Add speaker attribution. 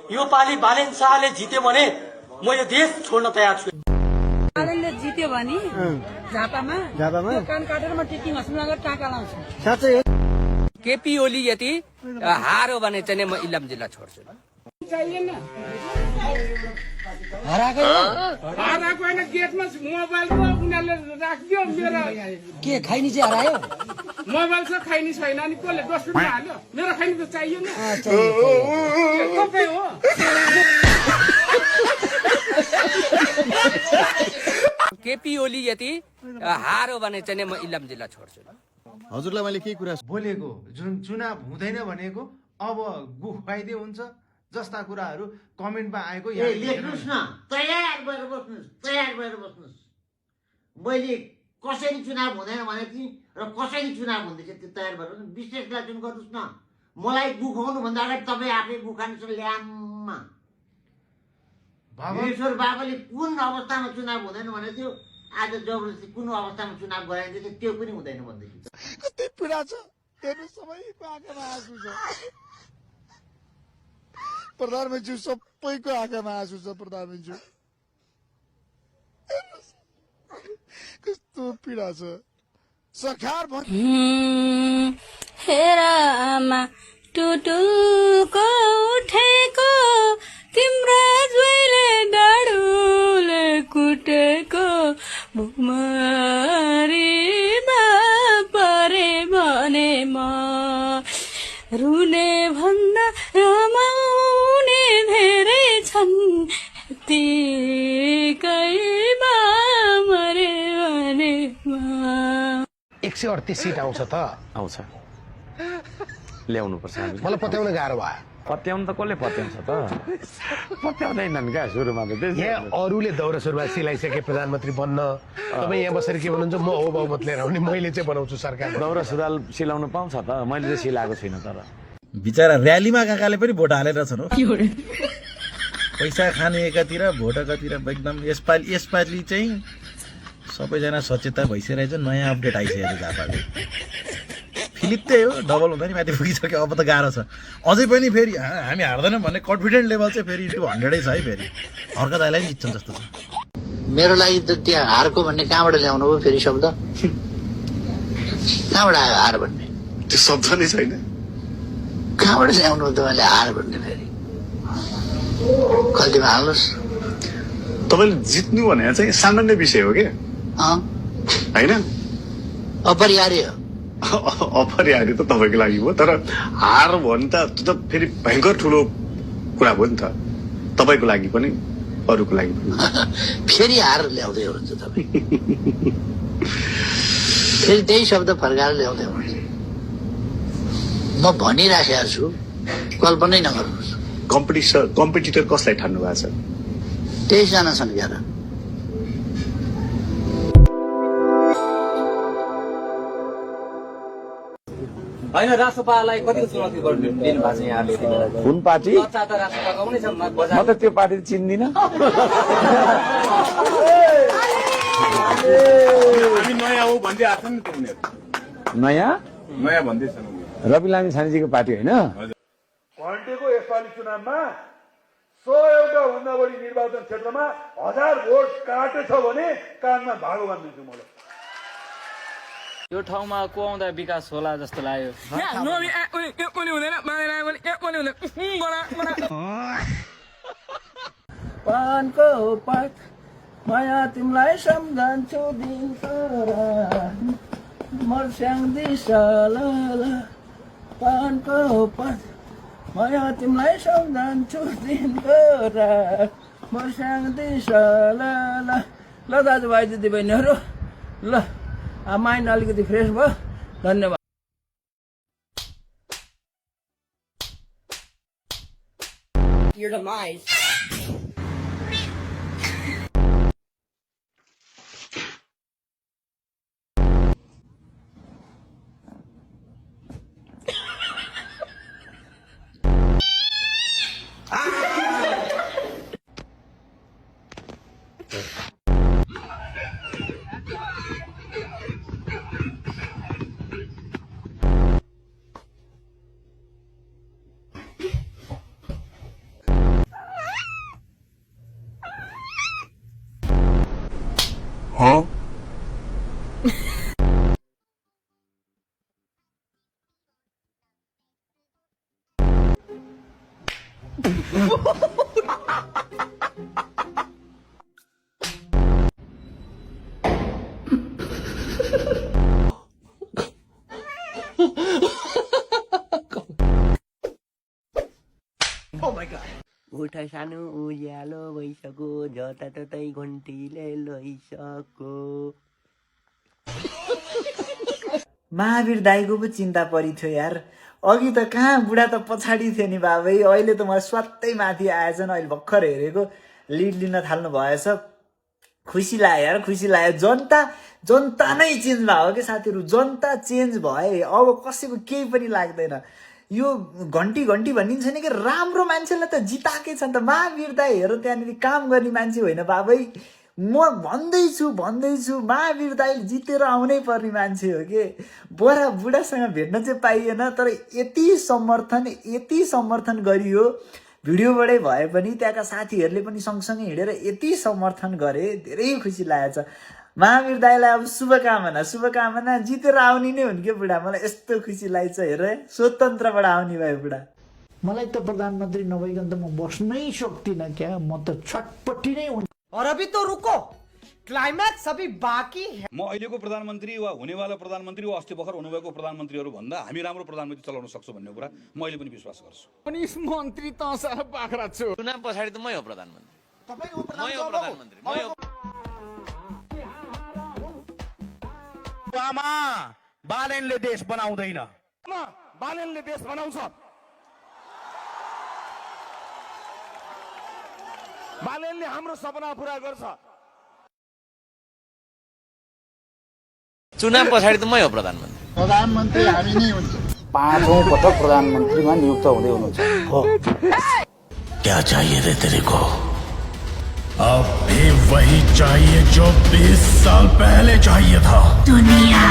Speaker 1: यो पालि बालेन शाहले जित्यो भने म यो देश छोड्न तयार छु।
Speaker 2: बालेनले जित्यो भने झापामा कान काटेर म टिचिङ हस्पिटलमा गएर टाका लाउँछु।
Speaker 3: साँच्चै हो?
Speaker 4: केपी ओली यदि हारो भने चाहिँ म इलाम जिल्ला छोड्छु।
Speaker 2: हराएको
Speaker 5: होइन गेटमा मोबाइलको उनीहरूले राखिदियो मेरो
Speaker 2: के खैनी चाहिँ हरायो?
Speaker 5: मोबाइल छ खैनी छैन अनि कसले डस्टबिनमा हाल्यो मेरो खैनी त चाहियो नि तपाईँ हो
Speaker 4: केपी ओली यदि हारो भने चाहिँ म इलाम जिल्ला छोड्छु।
Speaker 3: हजुरलाई मैले केही कुरा
Speaker 6: बोलेको जुन चुनाव हुँदैन भनेको अब गुफाइदे हुन्छ जस्ता कुराहरू कमेन्टमा आएको
Speaker 7: लेख्नुहोस् न, तयार भएर बस्नुहोस्। मैले कसरी चुनाव हुँदैन भनेको थिएँ र कसरी चुनाव हुँदैछ त्यो तयार भएर विश्लेषण जुन गर्नुहोस् न। मलाई गुखाउनु भन्दा अगाडि तपाईँ आफै गुखाउनुहोस् ल्याममा। ईश्वर बाबाले कुन अवस्थामा चुनाव हुँदैन भनेको थियो, आज जबरजस्ती कुन अवस्थामा चुनाव गराइदिन्छ त्यो पनि हुँदैन भन्दैछु।
Speaker 3: कति पीडा छ हेर्नु, सबैको आँखामा आँसु छ। प्रधानमन्त्री सबैको आँखामा आँसु छ। प्रधानमन्त्री कस्तो पीडा छ। सरकार
Speaker 2: हेर आमा टुटुलको उठेको तिम्रो जुइले डाडुले कुटेको भुमारी परे भने म रुने भन्दा रमाउने धेरै छन् तीकैमा मरे भने
Speaker 8: 138 सिट आउँछ त
Speaker 9: आउँछ ल्याउनु पर्छ।
Speaker 8: मलाई पत्याउन गाह्रो भयो।
Speaker 9: पत्याउनु त कसले पत्याउँछ त, पत्याउँदैनन् क्या सुरुमा त।
Speaker 8: यहाँ अरूले दौरा सुरुवात सिलाइसके प्रधानमन्त्री बन्न, तपाईँ यहाँ बसेर के भन्नुहुन्छ म हो बहुमत लिएर आउने, मैले चाहिँ बनाउँछु सरकार।
Speaker 9: दौरा सुरुवाल सिलाउनु पाउँछ त, मैले चाहिँ सिलाएको छुइनँ। तर
Speaker 10: बिचरा र्यालीमा काकाले पनि भोट हालेर छन् हो। पैसा खाने एकातिर भोट एकातिर एकदम। यसपालि चाहिँ सबैजना सचेत भइसकेको छ। नयाँ अपडेट आइसकेको छ झापाको। फिलिप त्यही हो, डबल हुँदा नि माथि पुगिसक्यो। अब त गाह्रो छ। अझै पनि फेरि हामी हार्दैनौँ भन्ने कन्फिडेन्ट लेभल चाहिँ फेरि 200 छ है। फेरि अर्का दाइलाई पनि जित्छन् जस्तो छ।
Speaker 7: मेरो लागि त त्यहाँ हारको भन्ने कहाँबाट ल्याउनु हो फेरि शब्द? कहाँबाट आयो हार भन्ने?
Speaker 3: त्यो शब्द नै छैन।
Speaker 7: कहाँबाट ल्याउनु हो तपाईँले हार भन्ने? फेरि खल्तीमा हाल्नुहोस्।
Speaker 3: तपाईँले जित्नु भने चाहिँ सामान्य विषय हो क्या, होइन?
Speaker 7: अपरिहार्य हो।
Speaker 3: अपरिहार्य त तपाईँको लागि हो, तर हार भने त त्यो त फेरि भयङ्कर ठुलो कुरा हो नि त, तपाईँको लागि पनि अरूको लागि पनि।
Speaker 7: फेरि हार ल्याउँदै हुनुहुन्छ तपाईँ, फेरि त्यही शब्द फर्काएर ल्याउँदै हुनुहुन्छ। म भनिराखेको छु, कल्पनै नगर्नुहोस्।
Speaker 3: कम्पिटिटर कसलाई ठान्नु भएको छ?
Speaker 7: 23 जना छन् क्या।
Speaker 4: होइन, राष्ट्रपालाई कतिको चुनौती दिनु भएको छ यहाँले?
Speaker 9: कुन पार्टी?
Speaker 4: चर्चा त राष्ट्रपाको पनि छ।
Speaker 9: म त त्यो पार्टी चिन्दिनँ।
Speaker 6: नयाँ हो भन्दै आएको नि त उनीहरू।
Speaker 9: नयाँ
Speaker 6: भन्दैछन्
Speaker 9: रवि लामी छानेजीको पार्टी होइन?
Speaker 6: घन्टेको यसपालि चुनावमा 100 भन्दा बढी निर्वाचन क्षेत्रमा 1000 भोट काटेछ भने कानमा भागो बाँधिदिन्छु मलाई।
Speaker 4: यो ठाउँमा को आउँदा विकास होला जस्तो लाग्यो?
Speaker 2: पानको पात माया तिमीलाई सम्झन्छु दिनको मर्स्याङ दिशा पानको पात माया तिमीलाई सम्झन्छु दिनको मर्स्याङ दिशा ल दाजुभाइ दिदीबहिनीहरू, ल माइन्ड अलिकति फ्रेस भयो। धन्यवाद। Your demise.
Speaker 4: उठ सानो उज्यालो भइसक्यो जताततै घन्टीले लैसक्यो।
Speaker 11: महावीर दाईको पो चिन्ता परि थियो यार। अघि त कहाँ बुढा त पछाडि थियो नि बाबै, अहिले त मलाई स्वात्तै माथि आएछन्। अहिले भर्खर हेरेको लिड लिन थाल्नु भएछ, खुसी लाग्यो यार, खुसी लाग्यो। जनता नै चेन्ज भयो कि साथीहरू, जनता चेन्ज भए अब कसैको केही पनि लाग्दैन। यो घन्टी भनिन्छ नि कि राम्रो मान्छेलाई त जिताएकै छ नि त। महावीर दाई हेर त्यहाँनिर काम गर्ने मान्छे होइन बाबै, म भन्दैछु महावीर दाई जितेर आउनै पर्ने मान्छे हो कि। बोरा बुढासँग भेट्न चाहिँ पाइएन, तर यति समर्थन गरियो भिडियोबाटै भए पनि, त्यहाँका साथीहरूले पनि सँगसँगै हिँडेर यति समर्थन गरे, धेरै खुसी लागेको छ। महावीर दाईलाई अब शुभकामना, जितेर आउने नै हुन् क्या बुढा। मलाई यस्तो खुसी लाग्छ, हेर स्वतन्त्रबाट आउने भयो बुढा।
Speaker 12: मलाई त प्रधानमन्त्री नभइकन त म बस्नै सक्दिनँ क्या, म त छटपट्टि नै हुन्छु।
Speaker 1: और अभी तो रुको, क्लाइमैक्स अभी बाकी है।
Speaker 6: म अहिलेको प्रधानमन्त्री वा हुनेवाला प्रधानमन्त्री वा अस्ति भर्खर हुनुभएको प्रधानमन्त्रीहरू भन्दा हामी राम्रो प्रधानमन्त्री चलाउन सक्छौँ भन्ने कुरा म अहिले पनि विश्वास गर्छु।
Speaker 5: पनि मन्त्री त साह्रो बाख्रा छु।
Speaker 4: चुनाव पछाडि त मै हो प्रधानमन्त्री।
Speaker 11: तपाई हो
Speaker 4: प्रधानमन्त्री।
Speaker 10: आमा बालेनले देश बनाउँदैन,
Speaker 5: बालेनले देश बनाउँछ। बालेनले हाम्रो सपना पुरा गर्छ।
Speaker 4: चुनाव पछाडि त मै हो प्रधानमन्त्री।
Speaker 12: प्रधानमन्त्री हामी नै हुन्छ।
Speaker 11: 5औं पटक प्रधानमन्त्रीमा नियुक्त हुँदै हुनुहुन्छ। हो
Speaker 8: क्या चाहिए रे तेरे को? अब भी वही चाहिए जो 20 साल पहले चाहिए था।
Speaker 2: दुनिया